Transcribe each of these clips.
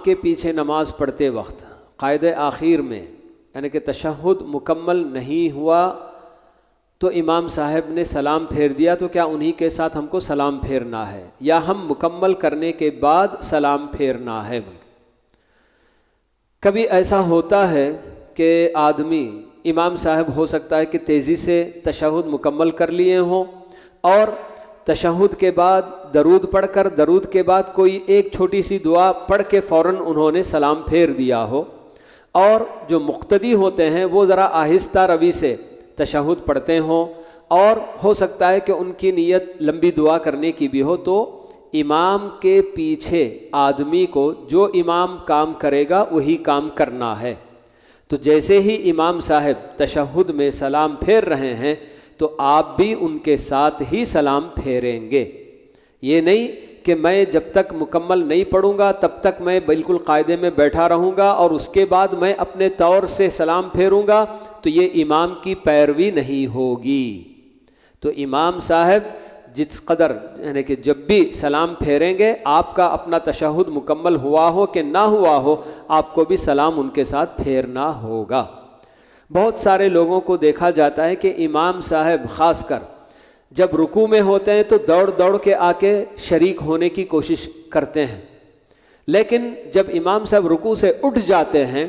کے پیچھے نماز پڑھتے وقت قاعدہ آخر میں یعنی کہ تشہد مکمل نہیں ہوا تو امام صاحب نے سلام پھیر دیا، تو کیا انہی کے ساتھ ہم کو سلام پھیرنا ہے یا ہم مکمل کرنے کے بعد سلام پھیرنا ہے؟ کبھی ایسا ہوتا ہے کہ آدمی امام صاحب ہو سکتا ہے کہ تیزی سے تشہد مکمل کر لیے ہوں اور تشہد کے بعد درود پڑھ کر درود کے بعد کوئی ایک چھوٹی سی دعا پڑھ کے فوراً انہوں نے سلام پھیر دیا ہو، اور جو مقتدی ہوتے ہیں وہ ذرا آہستہ روی سے تشہد پڑھتے ہوں اور ہو سکتا ہے کہ ان کی نیت لمبی دعا کرنے کی بھی ہو، تو امام کے پیچھے آدمی کو جو امام کام کرے گا وہی کام کرنا ہے۔ تو جیسے ہی امام صاحب تشہد میں سلام پھیر رہے ہیں تو آپ بھی ان کے ساتھ ہی سلام پھیریں گے۔ یہ نہیں کہ میں جب تک مکمل نہیں پڑھوں گا تب تک میں بالکل قاعدے میں بیٹھا رہوں گا اور اس کے بعد میں اپنے طور سے سلام پھیروں گا، تو یہ امام کی پیروی نہیں ہوگی۔ تو امام صاحب جس قدر یعنی کہ جب بھی سلام پھیریں گے، آپ کا اپنا تشہد مکمل ہوا ہو کہ نہ ہوا ہو، آپ کو بھی سلام ان کے ساتھ پھیرنا ہوگا۔ بہت سارے لوگوں کو دیکھا جاتا ہے کہ امام صاحب خاص کر جب رکوع میں ہوتے ہیں تو دوڑ دوڑ کے آ کے شریک ہونے کی کوشش کرتے ہیں، لیکن جب امام صاحب رکوع سے اٹھ جاتے ہیں،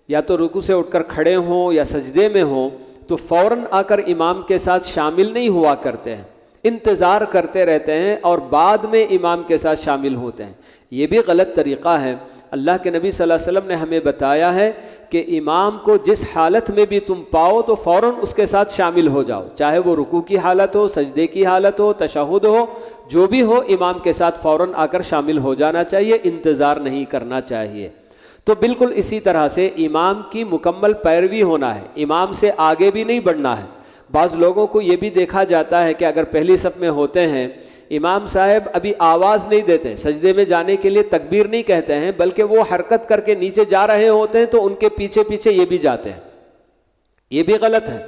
یا تو رکوع سے اٹھ کر کھڑے ہوں یا سجدے میں ہوں، تو فوراً آ کر امام کے ساتھ شامل نہیں ہوا کرتے ہیں، انتظار کرتے رہتے ہیں اور بعد میں امام کے ساتھ شامل ہوتے ہیں۔ یہ بھی غلط طریقہ ہے۔ اللہ کے نبی صلی اللہ علیہ وسلم نے ہمیں بتایا ہے کہ امام کو جس حالت میں بھی تم پاؤ تو فوراً اس کے ساتھ شامل ہو جاؤ، چاہے وہ رکوع کی حالت ہو، سجدے کی حالت ہو، تشہد ہو، جو بھی ہو، امام کے ساتھ فوراً آ کر شامل ہو جانا چاہیے، انتظار نہیں کرنا چاہیے۔ تو بالکل اسی طرح سے امام کی مکمل پیروی ہونا ہے، امام سے آگے بھی نہیں بڑھنا ہے۔ بعض لوگوں کو یہ بھی دیکھا جاتا ہے کہ اگر پہلی صف میں ہوتے ہیں، امام صاحب ابھی آواز نہیں دیتے، سجدے میں جانے کے لیے تکبیر نہیں کہتے ہیں، بلکہ وہ حرکت کر کے نیچے جا رہے ہوتے ہیں تو ان کے پیچھے پیچھے یہ بھی جاتے ہیں۔ یہ بھی غلط ہے۔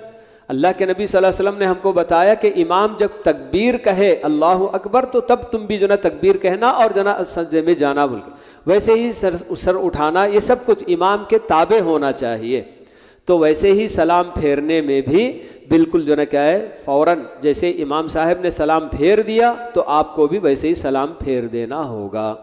اللہ کے نبی صلی اللہ علیہ وسلم نے ہم کو بتایا کہ امام جب تکبیر کہے اللہ اکبر تو تب تم بھی جو نا تکبیر کہنا اور جو نا سجدے میں جانا بول کے، ویسے ہی سر اٹھانا، یہ سب کچھ امام کے تابع ہونا چاہیے۔ تو ویسے ہی سلام پھیرنے میں بھی بالکل جو نا کیا ہے، فوراً جیسے امام صاحب نے سلام پھیر دیا تو آپ کو بھی ویسے ہی سلام پھیر دینا ہوگا۔